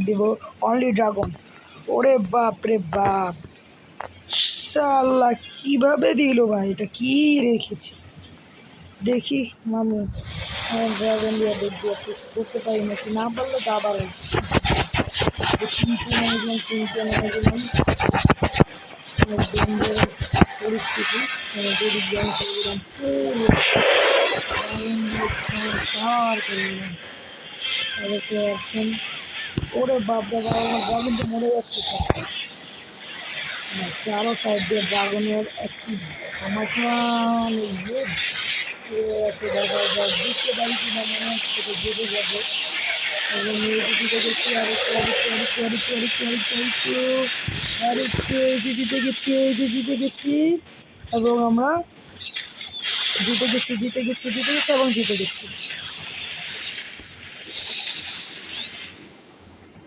দিব only dragon. ওরে বাপ রে বাপ, শালা কিভাবে দিল ভাই, এটা কি রেখেছে দেখি। মামি ড্রাগন দিয়ে দেখবি কিছু করতে পারি নাকি, না পারলে তো আবার ডেঞ্জারাস পরিস্থিতি। যদি জ্ঞান করে দিলাম পুরো দেখতে পাচ্ছেন। ওরে বাপ দাদা, আমার ড্রাগন তো মরে যাচ্ছে। চারো সাইড দিয়ে ড্রাগনের একটি ঘামাসান ইয়ে আছে, দেখা যায় বুঝতে পারি কিনা, মনে হচ্ছে তো যেতে যাবে। এবং দিতে গেছি আরেকটু এই যে জিতে গেছি, এই যে জিতে গেছি, এবং আমরা জিতে গেছি এবং জিতে গেছি।